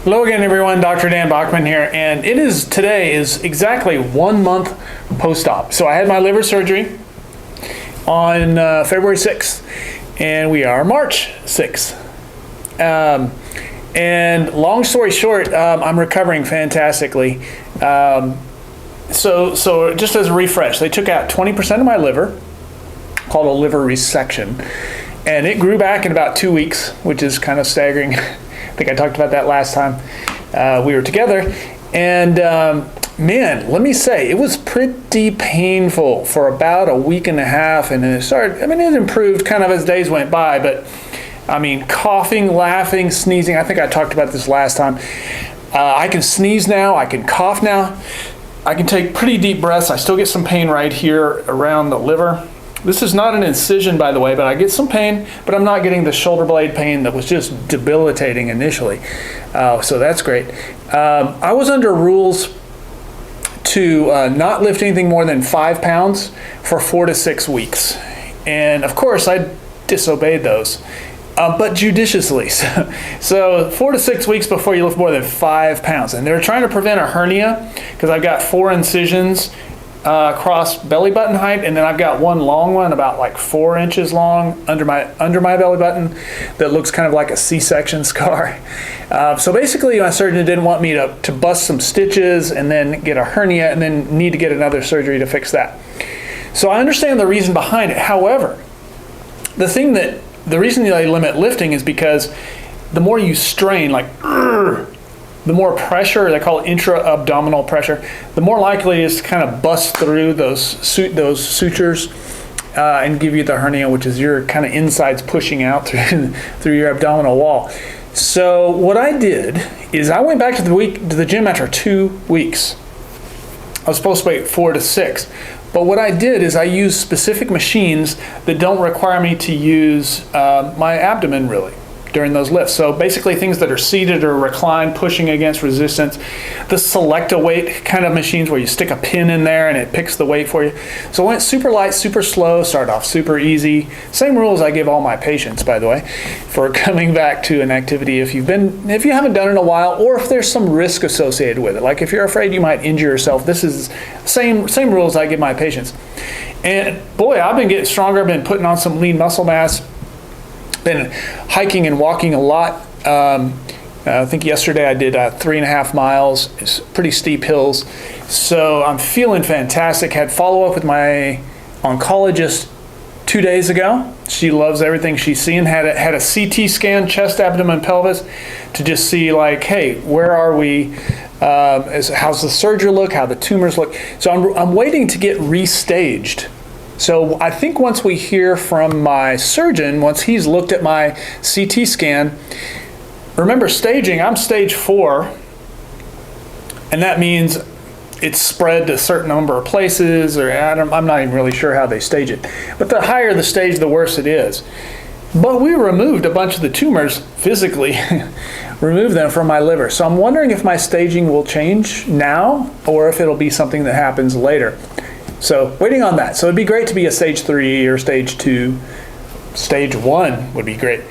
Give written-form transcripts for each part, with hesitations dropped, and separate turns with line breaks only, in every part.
Hello again, everyone. Dr. Dan Bachman here, and today is exactly 1 month post-op. So I had my liver surgery on February 6th, and we are March 6th. And long story short, I'm recovering fantastically. So just as a refresh, they took out 20% of my liver, called a liver resection, and it grew back in about 2 weeks, which is kind of staggering. I think I talked about that last time we were together. And man, let me say, it was pretty painful for about a week and a half. And then it improved kind of as days went by. But I mean, coughing, laughing, sneezing. I think I talked about this last time. I can sneeze now. I can cough now. I can take pretty deep breaths. I still get some pain right here around the liver. This is not an incision, by the way, but I get some pain, but I'm not getting the shoulder blade pain that was just debilitating initially. So that's great. I was under rules to not lift anything more than 5 pounds for 4 to 6 weeks. And of course, I disobeyed those, but judiciously. So 4 to 6 weeks before you lift more than 5 pounds. And they're trying to prevent a hernia because I've got 4 incisions across belly button height, and then I've got one long one about like 4 inches long under my belly button that looks kind of like a C-section scar. So basically my surgeon didn't want me to bust some stitches and then get a hernia and then need to get another surgery to fix that. So I understand the reason behind it. However, the reason they limit lifting is because the more you strain, like the more pressure, they call it intra-abdominal pressure, the more likely it is to kind of bust through those sutures and give you the hernia, which is your kind of insides pushing out through your abdominal wall. So what I did is I went back to the gym after 2 weeks. I was supposed to wait 4 to 6. But what I did is I used specific machines that don't require me to use my abdomen really during those lifts. So basically things that are seated or reclined, pushing against resistance. The select-a-weight kind of machines where you stick a pin in there and it picks the weight for you. So I went super light, super slow, started off super easy. Same rules I give all my patients, by the way, for coming back to an activity if you haven't done it in a while, or if there's some risk associated with it. Like if you're afraid you might injure yourself, this is same rules I give my patients. And boy, I've been getting stronger. I've been putting on some lean muscle mass. Been hiking and walking a lot. I think yesterday I did 3.5 miles. It's pretty steep hills. So I'm feeling fantastic. Had follow-up with my oncologist 2 days ago. She loves everything she's seeing. Had a CT scan, chest, abdomen, pelvis, to just see like, hey, where are we? How's the surgery look? How the tumors look? So I'm waiting to get restaged. So I think once we hear from my surgeon, once he's looked at my CT scan, remember staging, I'm stage 4, and that means it's spread to a certain number of places, or I'm not even really sure how they stage it. But the higher the stage, the worse it is. But we removed a bunch of the tumors physically, removed them from my liver. So I'm wondering if my staging will change now, or if it'll be something that happens later. So waiting on that. So it'd be great to be a stage 3 or stage 2. Stage 1 would be great.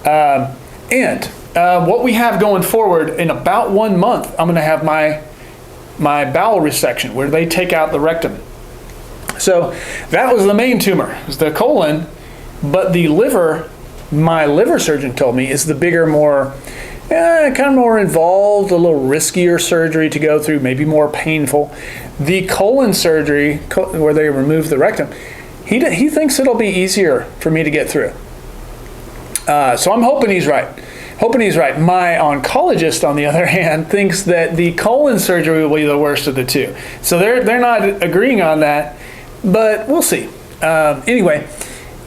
And what we have going forward, in about 1 month, I'm going to have my bowel resection, where they take out the rectum. So that was the main tumor, it was the colon, but the liver, my liver surgeon told me, is the bigger, more kind of more involved, a little riskier surgery to go through, maybe more painful. The colon surgery, where they remove the rectum, he thinks it'll be easier for me to get through. So I'm hoping he's right. My oncologist, on the other hand, thinks that the colon surgery will be the worst of the two. So they're not agreeing on that, but we'll see. Anyway,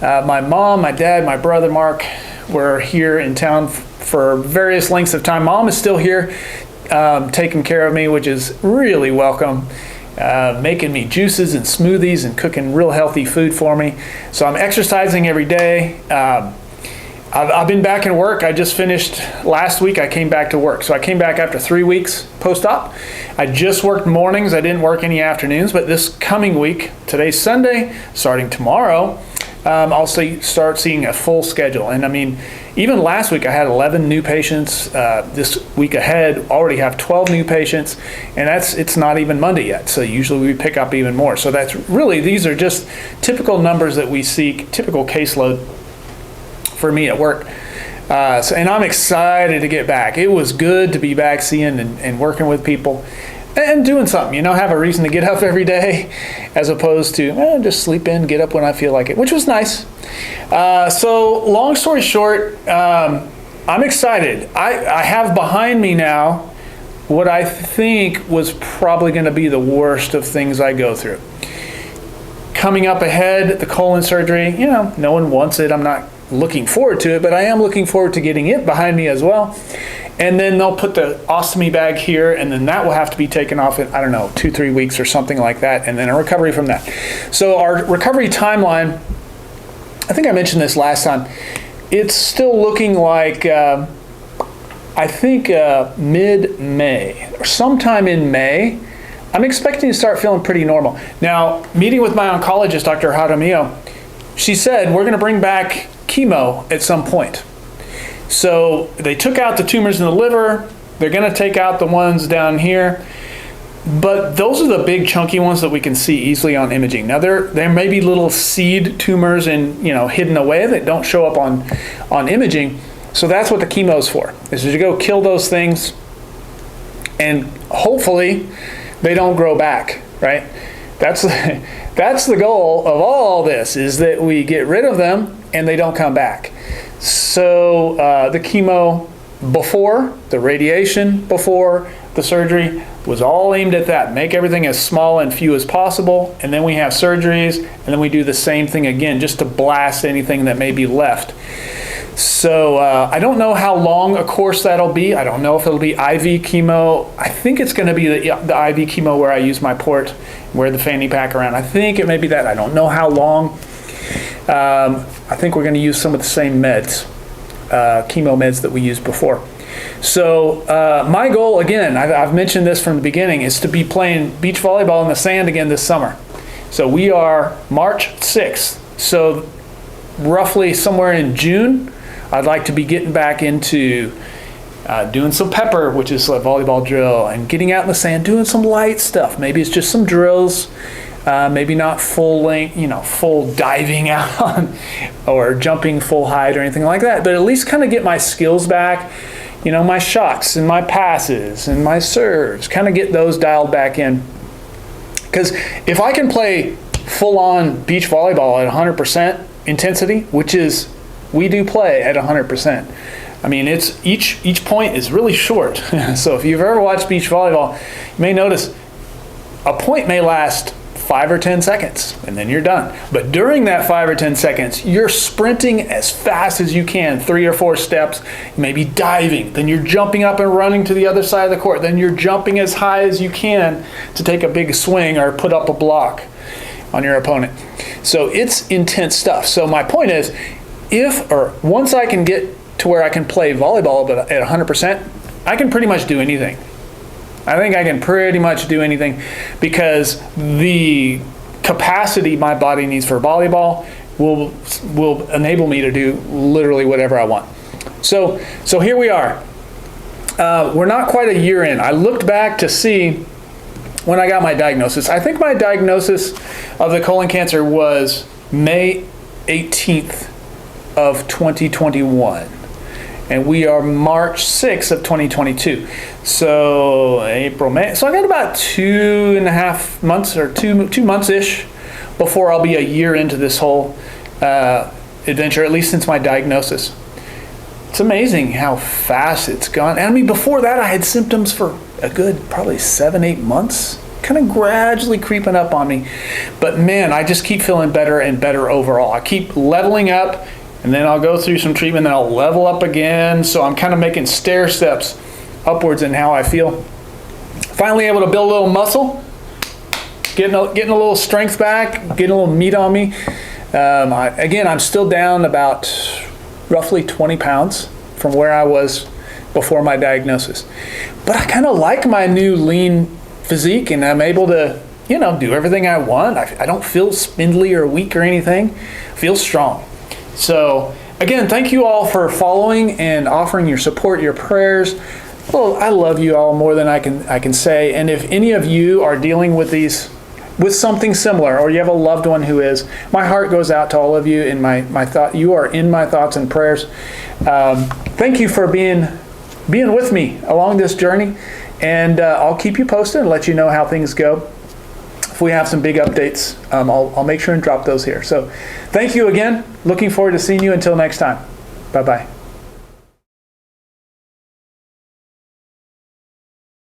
my mom, my dad, my brother Mark were here in town for various lengths of time. Mom is still here, taking care of me, which is really welcome. Making me juices and smoothies and cooking real healthy food for me. So I'm exercising every day. I've been back in work. I just finished last week. I came back to work. So I came back after 3 weeks post-op. I just worked mornings. I didn't work any afternoons, but this coming week, today's Sunday, starting tomorrow, start seeing a full schedule. And I mean, even last week I had 11 new patients. This week ahead, already have 12 new patients, and it's not even Monday yet. So usually we pick up even more. So that's really, these are just typical numbers that we seek, typical caseload for me at work. And I'm excited to get back. It was good to be back seeing and working with people and doing something, have a reason to get up every day as opposed to just sleep in, get up when I feel like it, which was nice. So long story short, I'm excited. I have behind me now what I think was probably going to be the worst of things I go through. Coming up ahead, the colon surgery, no one wants it. I'm not looking forward to it, but I am looking forward to getting it behind me as well. And then they'll put the ostomy bag here, and then that will have to be taken off in, 2-3 weeks or something like that, and then a recovery from that. So our recovery timeline, I think I mentioned this last time, it's still looking like, I think mid-May, or sometime in May, I'm expecting to start feeling pretty normal. Now, meeting with my oncologist, Dr. Jaramillo, she said, we're gonna bring back chemo at some point. So they took out the tumors in the liver. They're going to take out the ones down here. But those are the big chunky ones that we can see easily on imaging. Now there may be little seed tumors hidden away that don't show up on imaging. So that's what the chemo is for, is to go kill those things, and hopefully they don't grow back, right? That's the goal of all this, is that we get rid of them and they don't come back. So the chemo before, the radiation before the surgery was all aimed at that. Make everything as small and few as possible, and then we have surgeries, and then we do the same thing again just to blast anything that may be left. So I don't know how long a course that'll be. I don't know if it'll be IV chemo. I think it's going to be the IV chemo where I use my port, wear the fanny pack around. I think it may be that. I don't know how long. I think we're going to use some of the same meds, chemo meds that we used before. So my goal, again, I've mentioned this from the beginning, is to be playing beach volleyball in the sand again this summer. So we are March 6th. So roughly somewhere in June, I'd like to be getting back into doing some pepper, which is a volleyball drill, and getting out in the sand, doing some light stuff. Maybe it's just some drills. Maybe not full length, full diving out on, or jumping full height or anything like that, but at least kind of get my skills back, my shots and my passes and my serves, kind of get those dialed back in. Because if I can play full-on beach volleyball at 100% intensity, which is, we do play at 100%. I mean, it's each point is really short. So if you've ever watched beach volleyball, you may notice a point may last 5 or 10 seconds, and then you're done. But during that 5 or 10 seconds, you're sprinting as fast as you can, 3 or 4 steps, maybe diving, then you're jumping up and running to the other side of the court, then you're jumping as high as you can to take a big swing or put up a block on your opponent. So it's intense stuff. So my point is, once I can get to where I can play volleyball but at 100%, I can pretty much do anything. I think I can pretty much do anything, because the capacity my body needs for volleyball will enable me to do literally whatever I want. So here we are. We're not quite a year in. I looked back to see when I got my diagnosis. I think my diagnosis of the colon cancer was May 18th of 2021. And we are March 6th of 2022. So April, May. So I got about 2.5 months, or two months-ish, before I'll be a year into this whole adventure, at least since my diagnosis. It's amazing how fast it's gone. And I mean, before that, I had symptoms for a good probably 7-8 months, kind of gradually creeping up on me. But man, I just keep feeling better and better overall. I keep leveling up, and then I'll go through some treatment, then I'll level up again. So I'm kind of making stair steps upwards in how I feel. Finally able to build a little muscle, getting a little strength back, getting a little meat on me. Again, I'm still down about roughly 20 pounds from where I was before my diagnosis. But I kind of like my new lean physique, and I'm able to do everything I want. I don't feel spindly or weak or anything. I feel strong. So again, thank you all for following and offering your support, your prayers. Well, I love you all more than I can say. And if any of you are dealing with something similar, or you have a loved one who is, my heart goes out to all of you. In my thought, you are in my thoughts and prayers. Thank you for being with me along this journey, and I'll keep you posted and let you know how things go. If we have some big updates, I'll make sure and drop those here. So thank you again. Looking forward to seeing you until next time. Bye-bye.